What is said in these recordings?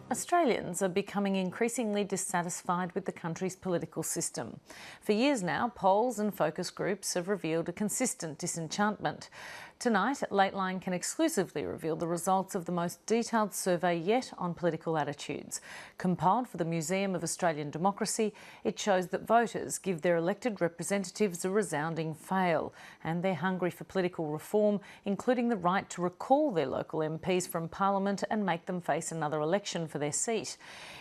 Australians are becoming increasingly dissatisfied with the country's political system. For years now, polls and focus groups have revealed a consistent disenchantment. Tonight, Lateline can exclusively reveal the results of the most detailed survey yet on political attitudes. Compiled for the Museum of Australian Democracy, it shows that voters give their elected representatives a resounding fail, and they're hungry for political reform, including the right to recall their local MPs from Parliament and make them face another election for their seat.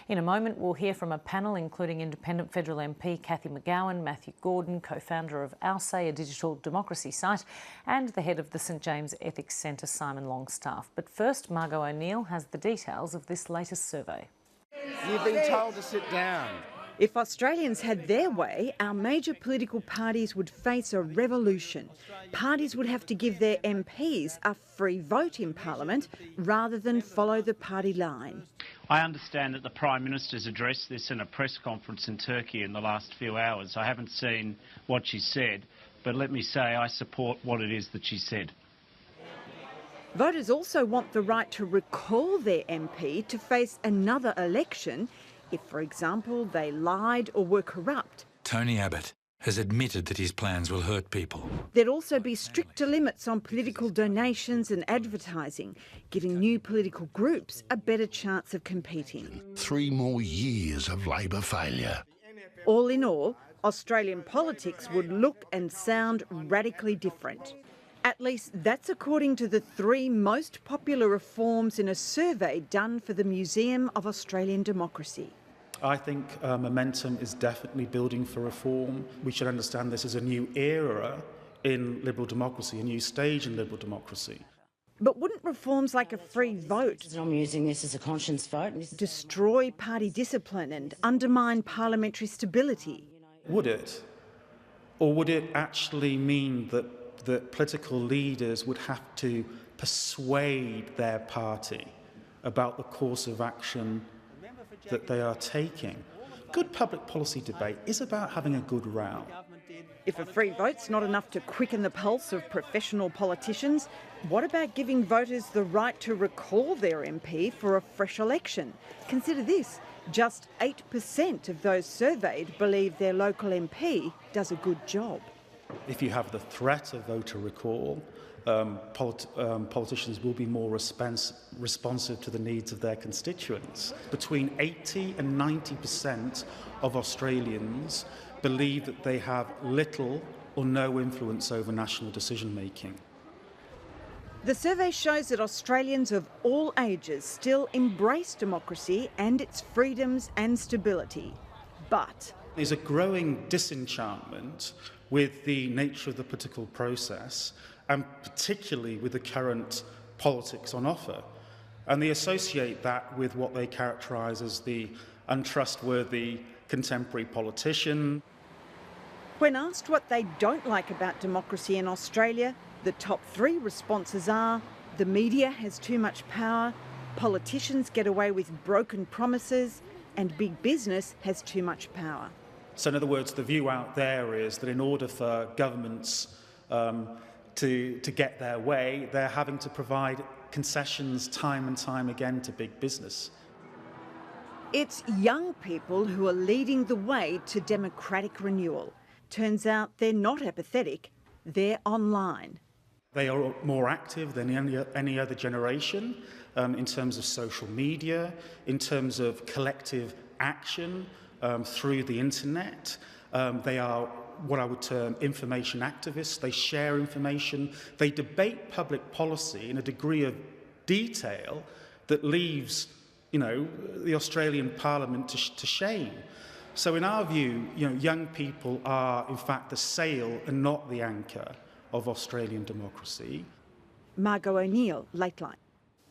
In a moment, we'll hear from a panel including Independent Federal MP Cathy McGowan, Matthew Gordon, co-founder of OurSay, a digital democracy site, and the head of the St James Ethics Centre, Simon Longstaff. But first, Margot O'Neill has the details of this latest survey. You've been told to sit down. If Australians had their way, our major political parties would face a revolution. Parties would have to give their MPs a free vote in Parliament rather than follow the party line. I understand that the Prime Minister's addressed this in a press conference in Turkey in the last few hours. I haven't seen what she said, but let me say I support what it is that she said. Voters also want the right to recall their MP to face another election if, for example, they lied or were corrupt. Tony Abbott has admitted that his plans will hurt people. There'd also be stricter limits on political donations and advertising, giving new political groups a better chance of competing. 3 more years of Labor failure. All in all, Australian politics would look and sound radically different. At least that's according to the 3 most popular reforms in a survey done for the Museum of Australian Democracy. I think momentum is definitely building for reform. We should understand this as a new era in liberal democracy, a new stage in liberal democracy. But wouldn't reforms like a free vote I'm using this as a conscience vote. destroy party discipline and undermine parliamentary stability? Would it? Or would it actually mean that political leaders would have to persuade their party about the course of action that they are taking? Good public policy debate is about having a good row. If a free vote's not enough to quicken the pulse of professional politicians, what about giving voters the right to recall their MP for a fresh election? Consider this, just 8% of those surveyed believe their local MP does a good job. If you have the threat of voter recall, politicians will be more responsive to the needs of their constituents. Between 80 and 90% of Australians believe that they have little or no influence over national decision-making. The survey shows that Australians of all ages still embrace democracy and its freedoms and stability. But there's a growing disenchantment with the nature of the political process, and particularly with the current politics on offer. And they associate that with what they characterise as the untrustworthy contemporary politician. when asked what they don't like about democracy in Australia, the top 3 responses are: the media has too much power, politicians get away with broken promises, and big business has too much power. So in other words, the view out there is that in order for governments to get their way, they're having to provide concessions time and time again to big business. It's young people who are leading the way to democratic renewal. Turns out they're not apathetic, they're online. They are more active than any other generation in terms of social media, in terms of collective action through the internet. They are what I would term information activists. They share information. They debate public policy in a degree of detail that leaves, the Australian Parliament to shame. So in our view, young people are in fact the sail and not the anchor of Australian democracy. Margot O'Neill, Lateline.